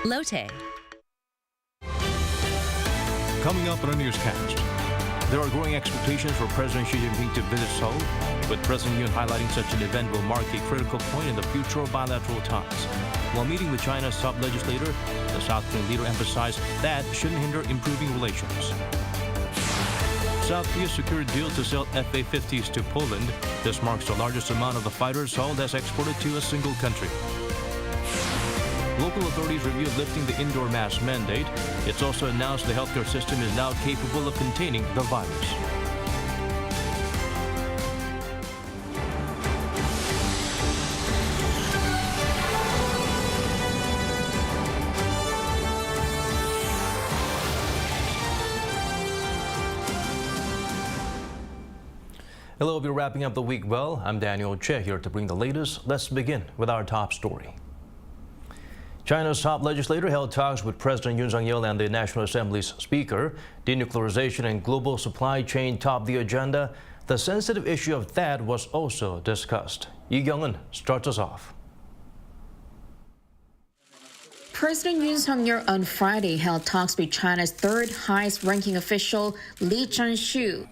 Lotte. Coming up on a newscast, there are growing expectations for President Xi Jinping to visit Seoul, with President Yoon highlighting such an event will mark a critical point in the future of bilateral ties. While meeting with China's top legislator, the South Korean leader emphasized that shouldn't hinder improving relations. South Korea secured a deal to sell F-A-50s to Poland. This marks the largest amount of the fighters Seoul has exported to a single country. Local authorities reviewed lifting the indoor mask mandate. It's also announced the healthcare system is now capable of containing the virus. Hello, we're wrapping up the week well. I'm Daniel Che here to bring the latest. Let's begin with our top story. China's top legislator held talks with President Yoon and the National Assembly's Speaker. Denuclearization and global supply chain topped the agenda. The sensitive issue of that was also discussed. Izium starts us off. President Yoon on Friday held talks with China's third highest ranking official, Li Zhanshu.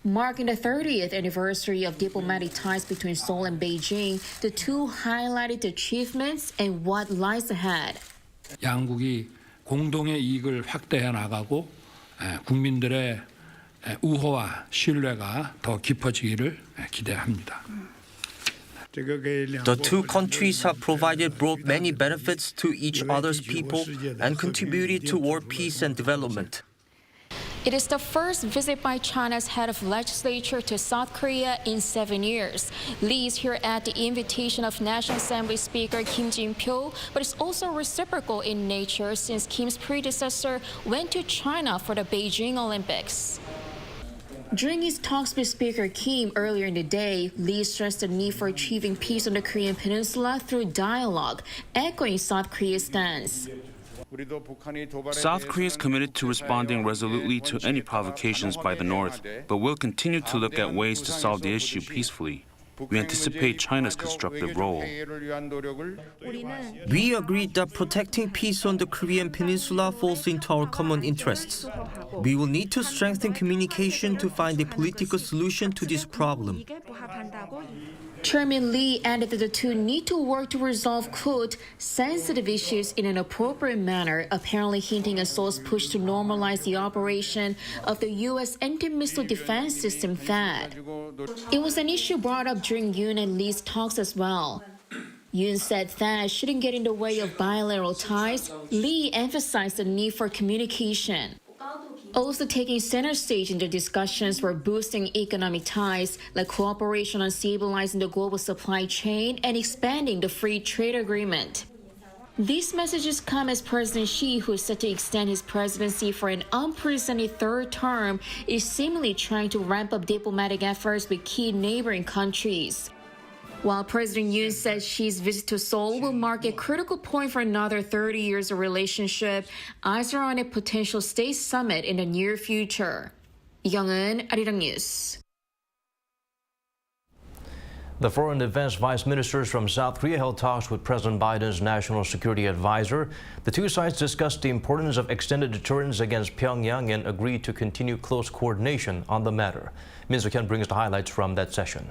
Marking the 30th anniversary of diplomatic ties between Seoul and Beijing, the two highlighted the achievements and what lies ahead. 양국이 공동의 이익을 확대해 나가고 국민들의 우호와 신뢰가 더 깊어지기를 기대합니다. The two countries have provided brought many benefits to each other's people and contributed toward peace and development. It is the first visit by China's head of legislature to South Korea in 7 years. Lee is here at the invitation of National Assembly Speaker Kim Jin-pyo, but it's also reciprocal in nature since Kim's predecessor went to China for the Beijing Olympics. During his talks with Speaker Kim earlier in the day, Lee stressed the need for achieving peace on the Korean peninsula through dialogue, echoing South Korea's stance. South Korea is committed to responding resolutely to any provocations by the North, but will continue to look at ways to solve the issue peacefully. We anticipate China's constructive role. We agreed that protecting peace on the Korean peninsula falls into our common interests. We will need to strengthen communication to find a political solution to this problem. Chairman Lee added that the two need to work to resolve, quote, sensitive issues in an appropriate manner, apparently hinting at Seoul's push to normalize the operation of the U.S. anti-missile defense system THAAD. It was an issue brought up during Yoon and Lee's talks as well. Yoon said THAAD shouldn't get in the way of bilateral ties. Lee emphasized the need for communication. Also taking center stage in the discussions were boosting economic ties, like cooperation on stabilizing the global supply chain and expanding the free trade agreement. These messages come as President Xi, who is set to extend his presidency for an unprecedented third term, is seemingly trying to ramp up diplomatic efforts with key neighboring countries. While President Yoon says Xi's visit to Seoul will mark a critical point for another 30 years of relationship, eyes are on a potential state summit in the near future. Yoon, Arirang News. The Foreign Defense Vice Ministers from South Korea held talks with President Biden's National Security Advisor. The two sides discussed the importance of extended deterrence against Pyongyang and agreed to continue close coordination on the matter. Min Soo-hyun brings the highlights from that session.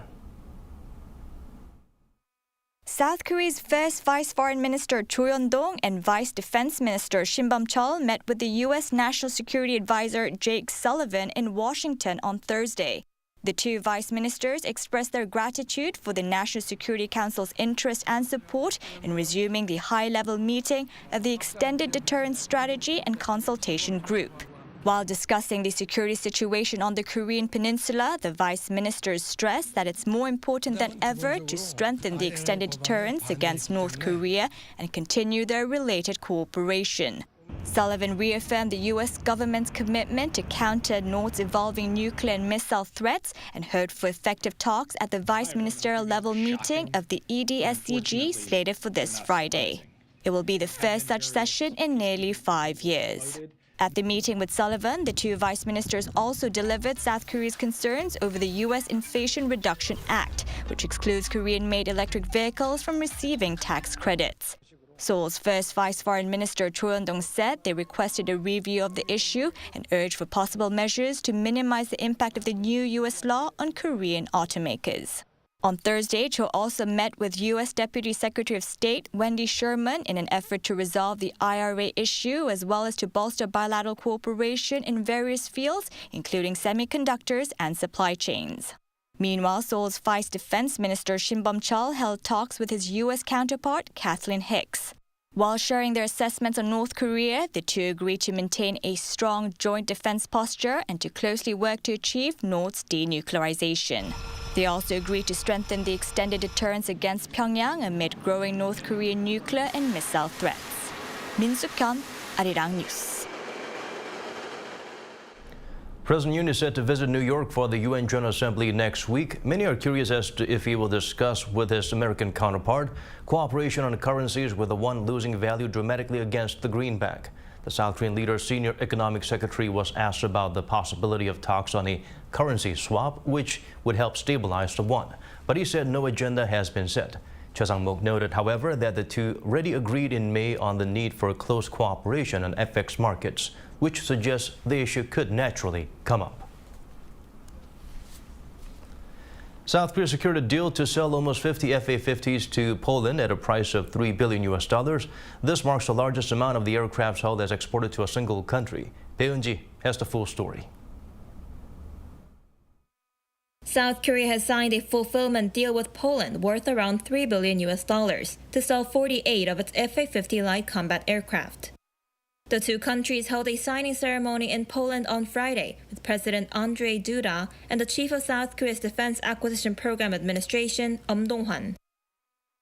South Korea's first Vice Foreign Minister Cho Yeon-dong and Vice Defense Minister Shin Bum-chul met with the U.S. National Security Advisor Jake Sullivan in Washington on Thursday. The two vice ministers expressed their gratitude for the National Security Council's interest and support in resuming the high-level meeting of the Extended Deterrence Strategy and Consultation Group. While discussing the security situation on the Korean peninsula, the vice ministers stressed that it's more important than ever to strengthen the extended deterrence against North Korea and continue their related cooperation. Sullivan reaffirmed the U.S. government's commitment to counter North's evolving nuclear and missile threats and hoped for effective talks at the vice ministerial level meeting of the EDSCG slated for this Friday. It will be the first such session in nearly 5 years. At the meeting with Sullivan, the two vice ministers also delivered South Korea's concerns over the U.S. Inflation Reduction Act, which excludes Korean-made electric vehicles from receiving tax credits. Seoul's first Vice Foreign Minister Cho Yeon-dong said they requested a review of the issue and urged for possible measures to minimize the impact of the new U.S. law on Korean automakers. On Thursday, Cho also met with U.S. Deputy Secretary of State Wendy Sherman in an effort to resolve the IRA issue as well as to bolster bilateral cooperation in various fields, including semiconductors and supply chains. Meanwhile, Seoul's Vice Defense Minister Shin Bum-chul held talks with his U.S. counterpart Kathleen Hicks. While sharing their assessments on North Korea, the two agreed to maintain a strong joint defense posture and to closely work to achieve North's denuclearization. They also agreed to strengthen the extended deterrence against Pyongyang amid growing North Korean nuclear and missile threats. Min Suk-hyun, Arirang News. President Yoon is set to visit New York for the UN General Assembly next week. Many are curious as to if he will discuss with his American counterpart cooperation on currencies, with the one losing value dramatically against the greenback. The South Korean leader's senior economic secretary was asked about the possibility of talks on a currency swap, which would help stabilize the won. But he said no agenda has been set. Choi Sang-mok noted, however, that the two already agreed in May on the need for close cooperation on FX markets, which suggests the issue could naturally come up. South Korea secured a deal to sell almost 50 F-A-50s to Poland at a price of $3 billion. This marks the largest amount of the aircraft's hull that's exported to a single country. Bae Eun-ji has the full story. South Korea has signed a fulfillment deal with Poland worth around $3 billion to sell 48 of its F-A-50 light combat aircraft. The two countries held a signing ceremony in Poland on Friday with President Andrzej Duda and the chief of South Korea's Defense Acquisition Program Administration, Dong-hwan.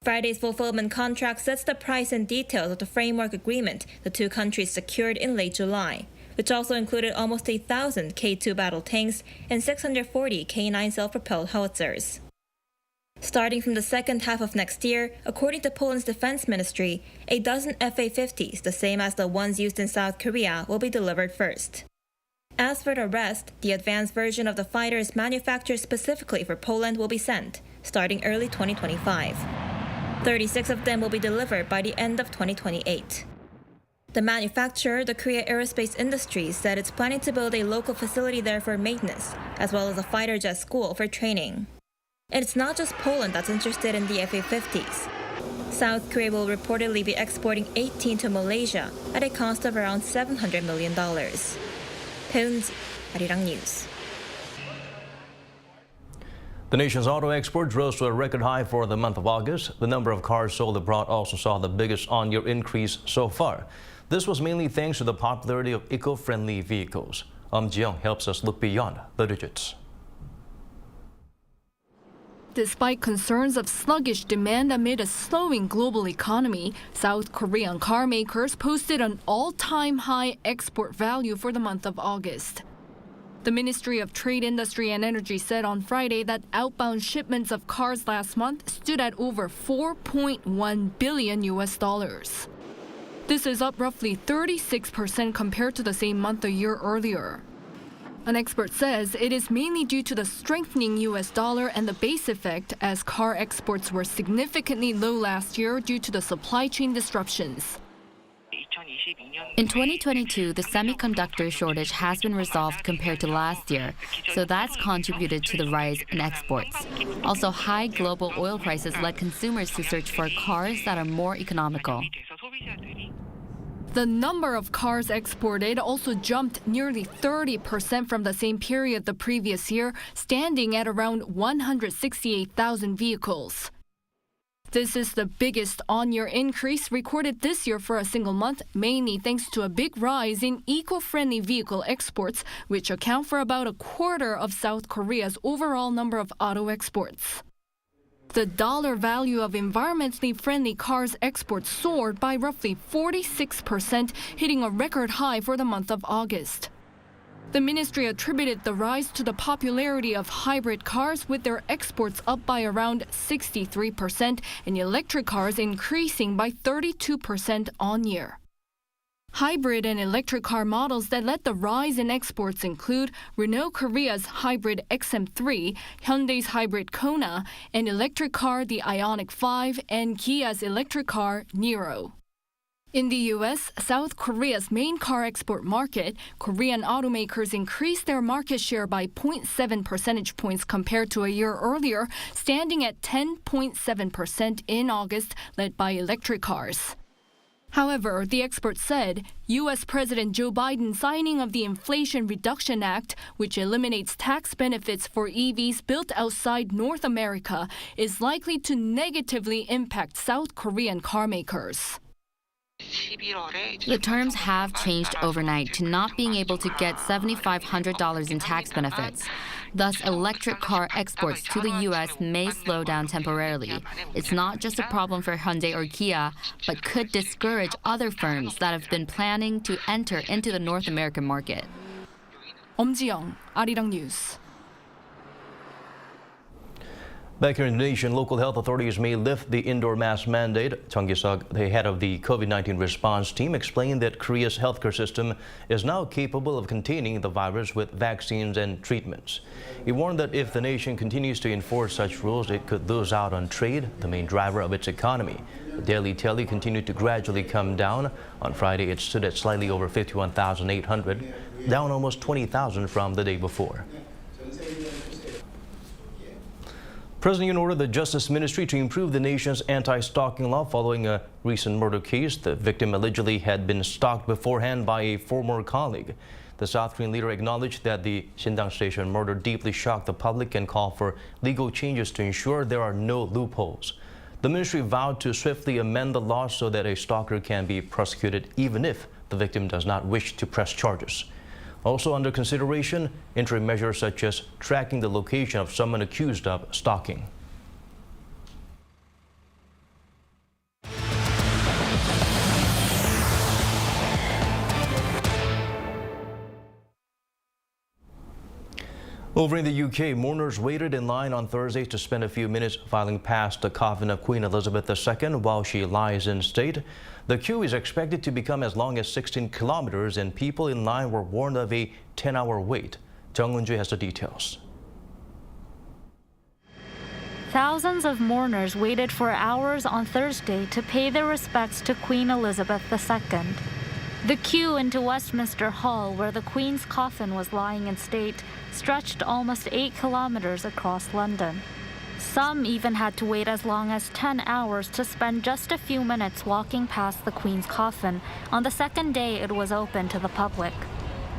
Friday's fulfillment contract sets the price and details of the framework agreement the two countries secured in late July, which also included almost 1,000 K-2 battle tanks and 640 K-9 self-propelled howitzers. Starting from the second half of next year, according to Poland's defense ministry, a dozen F-A-50s, the same as the ones used in South Korea, will be delivered first. As for the rest, the advanced version of the fighters manufactured specifically for Poland will be sent, starting early 2025. 36 of them will be delivered by the end of 2028. The manufacturer, the Korea Aerospace Industries, said it's planning to build a local facility there for maintenance, as well as a fighter jet school for training. And it's not just Poland that's interested in the F-A-50s. South Korea will reportedly be exporting 18 to Malaysia at a cost of around $700 million. Bae Eun-ji, Arirang News. The nation's auto exports rose to a record high for the month of August. The number of cars sold abroad also saw the biggest on-year increase so far. This was mainly thanks to the popularity of eco-friendly vehicles. Ji-young helps us look beyond the digits. Despite concerns of sluggish demand amid a slowing global economy, South Korean car makers posted an all-time high export value for the month of August. The Ministry of Trade, Industry and Energy said on Friday that outbound shipments of cars last month stood at over $4.1 billion. This is up roughly 36% compared to the same month a year earlier. An expert says it is mainly due to the strengthening U.S. dollar and the base effect, as car exports were significantly low last year due to the supply chain disruptions. In 2022, the semiconductor shortage has been resolved compared to last year, so that's contributed to the rise in exports. Also, high global oil prices led consumers to search for cars that are more economical. The number of cars exported also jumped nearly 30% from the same period the previous year, standing at around 168,000 vehicles. This is the biggest on-year increase recorded this year for a single month, mainly thanks to a big rise in eco-friendly vehicle exports, which account for about a quarter of South Korea's overall number of auto exports. The dollar value of environmentally friendly cars exports soared by roughly 46%, hitting a record high for the month of August. The ministry attributed the rise to the popularity of hybrid cars, with their exports up by around 63% and electric cars increasing by 32% on-year. Hybrid and electric car models that led the rise in exports include Renault Korea's hybrid XM3, Hyundai's hybrid Kona, and electric car the Ioniq 5, and Kia's electric car Niro. In the U.S., South Korea's main car export market, Korean automakers increased their market share by 0.7 percentage points compared to a year earlier, standing at 10.7% in August, led by electric cars. However, the expert said U.S. President Joe Biden's signing of the Inflation Reduction Act, which eliminates tax benefits for EVs built outside North America, is likely to negatively impact South Korean car makers. The terms have changed overnight to not being able to get $7,500 in tax benefits. Thus, electric car exports to the U.S. may slow down temporarily. It's not just a problem for Hyundai or Kia, but could discourage other firms that have been planning to enter into the North American market. 엄지영, Arirang News. Back here in Indonesia, local health authorities may lift the indoor mask mandate. Chung Gi-suk, the head of the COVID-19 response team, explained that Korea's healthcare system is now capable of containing the virus with vaccines and treatments. He warned that if the nation continues to enforce such rules, it could lose out on trade, the main driver of its economy. The daily tally continued to gradually come down. On Friday, it stood at slightly over 51,800, down almost 20,000 from the day before. President Yoon ordered the Justice Ministry to improve the nation's anti-stalking law following a recent murder case. The victim allegedly had been stalked beforehand by a former colleague. The South Korean leader acknowledged that the Sindang Station murder deeply shocked the public and called for legal changes to ensure there are no loopholes. The ministry vowed to swiftly amend the law so that a stalker can be prosecuted even if the victim does not wish to press charges. Also under consideration, interim measures such as tracking the location of someone accused of stalking. Over in the UK, mourners waited in line on Thursday to spend a few minutes filing past the coffin of Queen Elizabeth II while she lies in state. The queue is expected to become as long as 16 kilometers, and people in line were warned of a 10-hour wait. Jung Eun-ju has the details. Thousands of mourners waited for hours on Thursday to pay their respects to Queen Elizabeth II. The queue into Westminster Hall, where the Queen's coffin was lying in state, stretched almost 8 kilometers across London. Some even had to wait as long as 10 hours to spend just a few minutes walking past the Queen's coffin on the second day it was open to the public.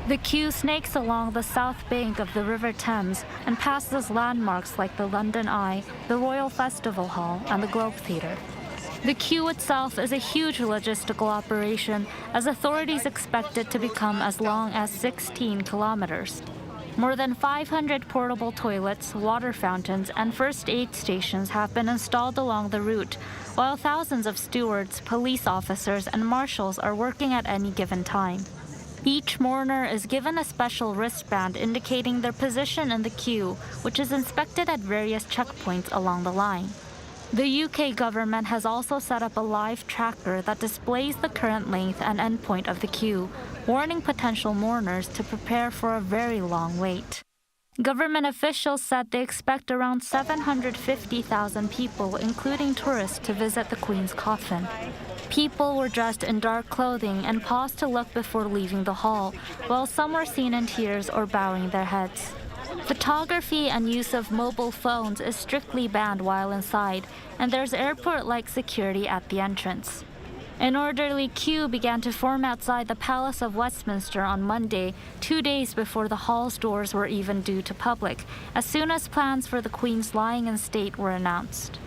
The queue snakes along the south bank of the River Thames and passes landmarks like the London Eye, the Royal Festival Hall, and the Globe Theatre. The queue itself is a huge logistical operation, as authorities expect it to become as long as 16 kilometers. More than 500 portable toilets, water fountains, and first aid stations have been installed along the route, while thousands of stewards, police officers, and marshals are working at any given time. Each mourner is given a special wristband indicating their position in the queue, which is inspected at various checkpoints along the line. The UK government has also set up a live tracker that displays the current length and endpoint of the queue, warning potential mourners to prepare for a very long wait. Government officials said they expect around 750,000 people, including tourists, to visit the Queen's coffin. People were dressed in dark clothing and paused to look before leaving the hall, while some were seen in tears or bowing their heads. Photography and use of mobile phones is strictly banned while inside, and there's airport-like security at the entrance. An orderly queue began to form outside the Palace of Westminster on Monday, 2 days before the hall's doors were even due to public, as soon as plans for the Queen's lying in state were announced.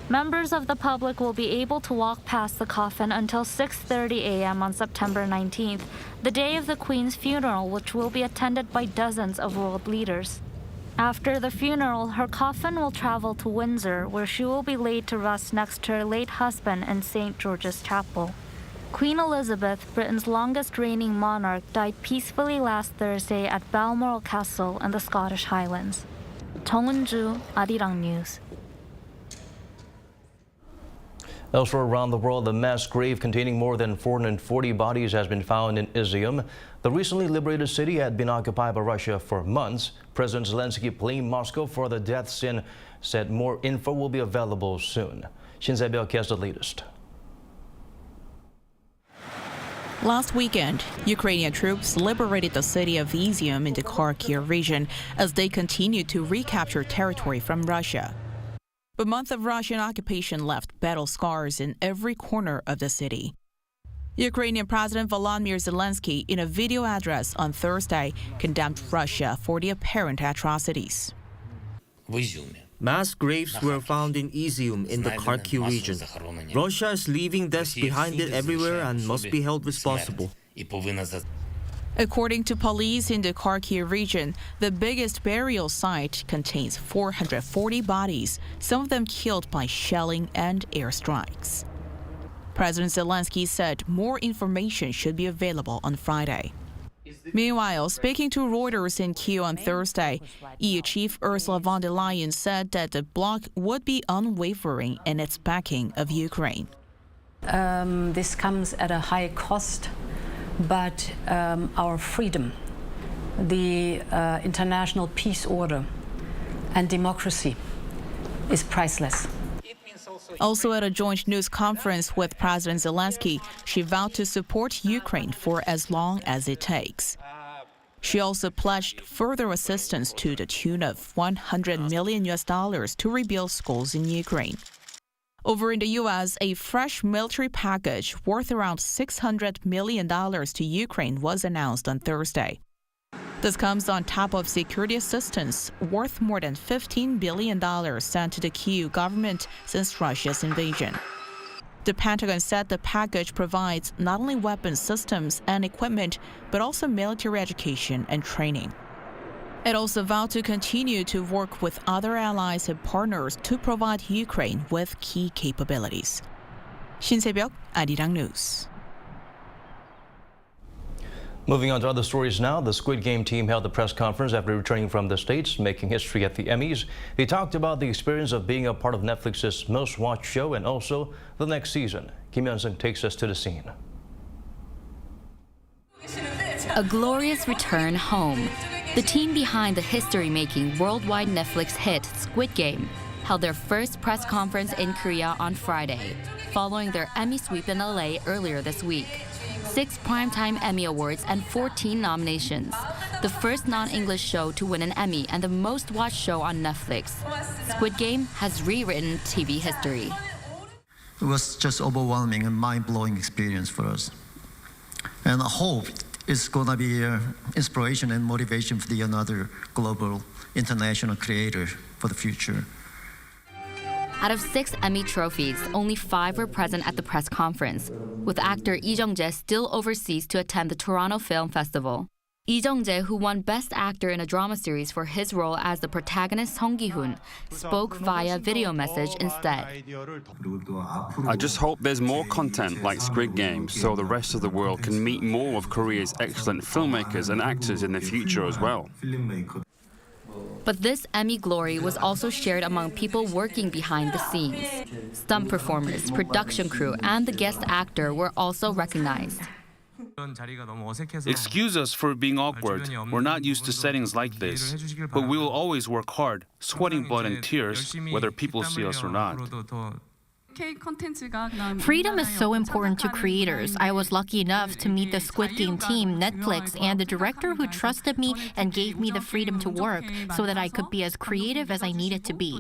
Members of the public will be able to walk past the coffin until 6:30 a.m. on September 19th, the day of the Queen's funeral, which will be attended by dozens of world leaders. After the funeral, her coffin will travel to Windsor, where she will be laid to rest next to her late husband in St. George's Chapel. Queen Elizabeth, Britain's longest reigning monarch, died peacefully last Thursday at Balmoral Castle in the Scottish Highlands. Jung Eun-ju, Arirang News. Elsewhere around the world, a mass grave containing more than 440 bodies has been found in Izium. The recently liberated city had been occupied by Russia for months. President Zelensky blamed Moscow for the deaths and said more info will be available soon. Shin Se-byuk has the latest. Last weekend, Ukrainian troops liberated the city of Izium in the Kharkiv region as they continued to recapture territory from Russia. A month of Russian occupation left battle scars in every corner of the city. Ukrainian President Volodymyr Zelensky, in a video address on Thursday, condemned Russia for the apparent atrocities. Mass graves were found in Izium in the Kharkiv region. Russia is leaving deaths behind it everywhere and must be held responsible. According to police in the Kharkiv region, the biggest burial site contains 440 bodies, some of them killed by shelling and airstrikes. President Zelensky said more information should be available on Friday. Meanwhile, speaking to Reuters in Kyiv on Thursday, EU Chief Ursula von der Leyen said that the bloc would be unwavering in its backing of Ukraine. This comes at a high cost, but our freedom, the international peace order, and democracy is priceless. Also at a joint news conference with President Zelensky, she vowed to support Ukraine for as long as it takes. She also pledged further assistance to the tune of $100 million to rebuild schools in Ukraine. Over in the U.S., a fresh military package worth around $600 million to Ukraine was announced on Thursday. This comes on top of security assistance worth more than $15 billion sent to the Kyiv government since Russia's invasion. The Pentagon said the package provides not only weapon systems and equipment, but also military education and training. It also vowed to continue to work with other allies and partners to provide Ukraine with key capabilities. 신새벽 Arirang News. Moving on to other stories now, the Squid Game team held a press conference after returning from the States, making history at the Emmys. They talked about the experience of being a part of Netflix's most-watched show and also the next season. Kim Hyun-sung takes us to the scene. A glorious return home. The team behind the history-making worldwide Netflix hit Squid Game held their first press conference in Korea on Friday, following their Emmy sweep in LA earlier this week. 6 Primetime Emmy Awards and 14 nominations. The first non-English show to win an Emmy and the most-watched show on Netflix. Squid Game has rewritten TV history. It was just overwhelming and mind-blowing experience for us. And I hope it's going to be inspiration and motivation for the another global international creator for the future. Out of 6 Emmy trophies, only 5 were present at the press conference, with actor Lee Jung-jae still overseas to attend the Toronto Film Festival. Lee Jung-jae, who won Best Actor in a Drama Series for his role as the protagonist Song Gi-hoon, spoke via video message instead. I just hope there's more content like Squid Game so the rest of the world can meet more of Korea's excellent filmmakers and actors in the future as well. But this Emmy glory was also shared among people working behind the scenes. Stunt performers, production crew, and the guest actor were also recognized. Excuse us for being awkward. We're not used to settings like this. But we will always work hard, sweating blood and tears, whether people see us or not. Freedom is so important to creators. I was lucky enough to meet the Squid Game team, Netflix, and the director who trusted me and gave me the freedom to work so that I could be as creative as I needed to be.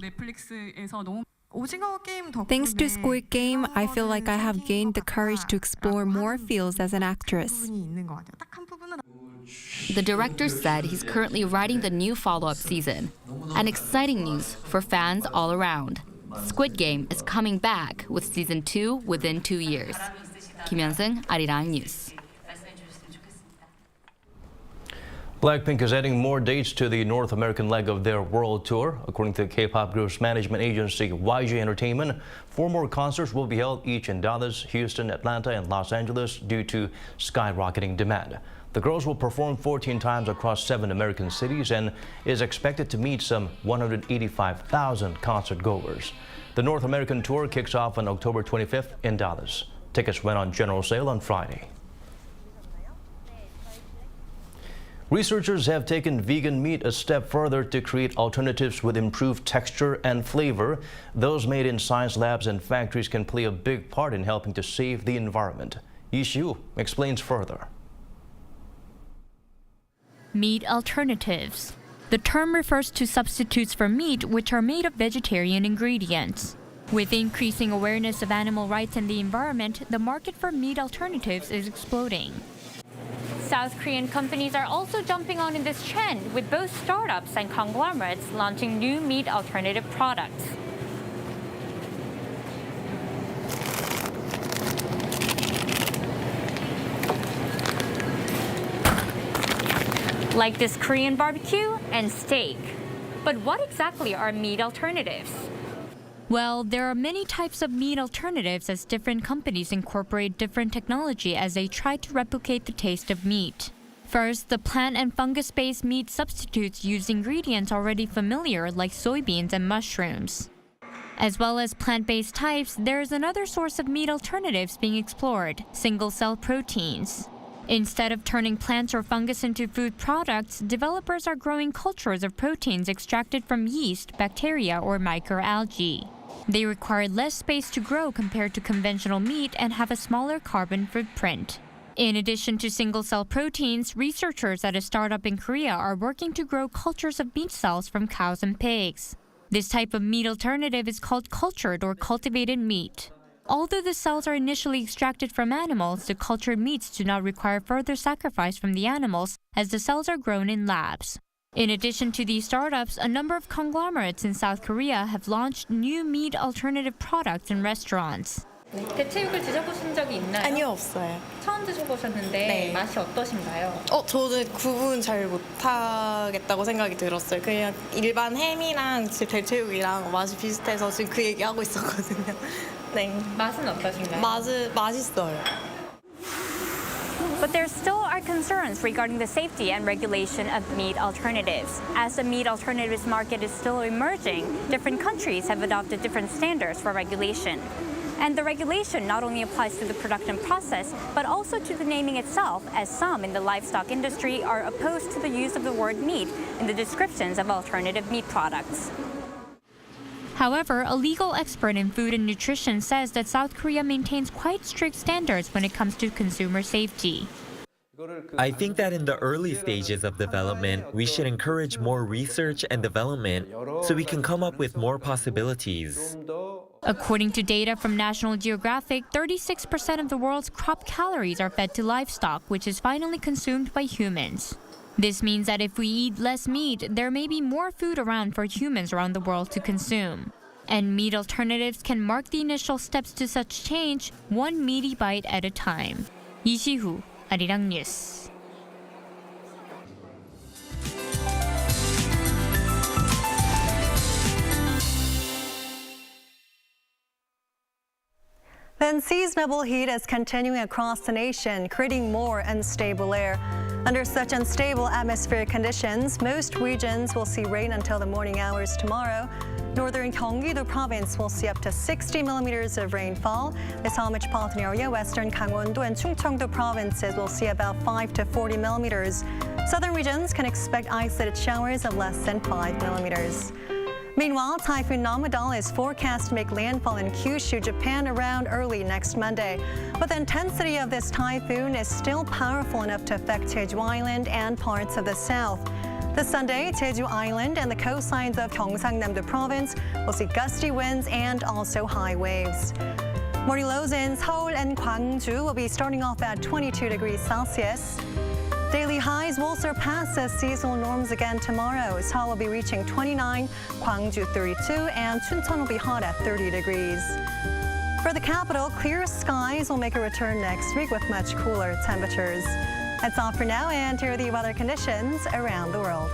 Thanks to Squid Game, I feel like I have gained the courage to explore more fields as an actress. The director said he's currently writing the new follow-up season. And exciting news for fans all around. Squid Game is coming back with season 2 within 2 years. Kim Hyun-sung, Arirang News. Blackpink is adding more dates to the North American leg of their world tour. According to K-pop group's management agency YG Entertainment, 4 more concerts will be held each in Dallas, Houston, Atlanta, and Los Angeles due to skyrocketing demand. The girls will perform 14 times across 7 American cities and is expected to meet some 185,000 concert goers. The North American tour kicks off on October 25th in Dallas. Tickets went on general sale on Friday. Researchers have taken vegan meat a step further to create alternatives with improved texture and flavor. Those made in science labs and factories can play a big part in helping to save the environment. Izium explains further. Meat alternatives. The term refers to substitutes for meat which are made of vegetarian ingredients. With increasing awareness of animal rights and the environment, the market for meat alternatives is exploding. South Korean companies are also jumping on in this trend, with both startups and conglomerates launching new meat alternative products. Like this Korean barbecue and steak. But what exactly are meat alternatives? Well, there are many types of meat alternatives as different companies incorporate different technology as they try to replicate the taste of meat. First, the plant and fungus-based meat substitutes use ingredients already familiar like soybeans and mushrooms. As well as plant-based types, there is another source of meat alternatives being explored, single-cell proteins. Instead of turning plants or fungus into food products, developers are growing cultures of proteins extracted from yeast, bacteria, or microalgae. They require less space to grow compared to conventional meat and have a smaller carbon footprint. In addition to single-cell proteins, researchers at a startup in Korea are working to grow cultures of meat cells from cows and pigs. This type of meat alternative is called cultured or cultivated meat. Although the cells are initially extracted from animals, the cultured meats do not require further sacrifice from the animals as the cells are grown in labs. In addition to these startups, a number of conglomerates in South Korea have launched new meat alternative products in restaurants. 대체육을 드셔보신 적이 있나요? 아니요, 없어요. 처음 드셔보셨는데 네. 맛이 어떠신가요? 저는 구분 잘 못하겠다고 생각이 들었어요. 그냥 일반 햄이랑 대체육이랑 맛이 비슷해서 지금 그 얘기하고 있었거든요. 네. 맛은 어떠신가요? 맛있어요. But there still are concerns regarding the safety and regulation of meat alternatives. As the meat alternatives market is still emerging, different countries have adopted different standards for regulation. And the regulation not only applies to the production process, but also to the naming itself, as some in the livestock industry are opposed to the use of the word meat in the descriptions of alternative meat products. However, a legal expert in food and nutrition says that South Korea maintains quite strict standards when it comes to consumer safety. I think that in the early stages of development, we should encourage more research and development so we can come up with more possibilities. According to data from National Geographic, 36% of the world's crop calories are fed to livestock, which is finally consumed by humans. This means that if we eat less meat, there may be more food around for humans around the world to consume. And meat alternatives can mark the initial steps to such change, one meaty bite at a time. 이시후, Arirang News. The unseasonable heat is continuing across the nation, creating more unstable air. Under such unstable atmospheric conditions, most regions will see rain until the morning hours tomorrow. Northern Gyeonggi-do province will see up to 60 millimeters of rainfall. The Seoul metropolitan area, western Gangwon-do and Chungcheong-do provinces will see about 5 to 40 millimeters. Southern regions can expect isolated showers of less than 5 millimeters. Meanwhile, Typhoon Namadal is forecast to make landfall in Kyushu, Japan around early next Monday. But the intensity of this typhoon is still powerful enough to affect Jeju Island and parts of the south. This Sunday, Jeju Island and the coastlines of Gyeongsangnam-do province will see gusty winds and also high waves. Morning lows in Seoul and Gwangju will be starting off at 22 degrees Celsius. Daily highs will surpass the seasonal norms again tomorrow. Seoul will be reaching 29, Gwangju 32, and Chuncheon will be hot at 30 degrees. For the capital, clear skies will make a return next week with much cooler temperatures. That's all for now, and here are the weather conditions around the world.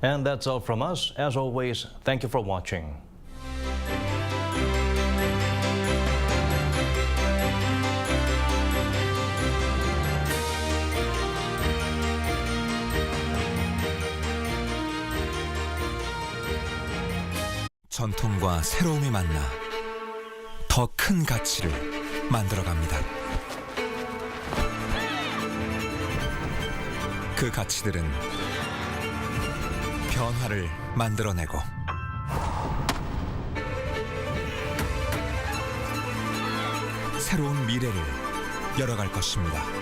And that's all from us. As always, thank you for watching. 전통과 새로움이 만나 더 큰 가치를 만들어갑니다. 그 가치들은 변화를 만들어내고 새로운 미래를 열어갈 것입니다.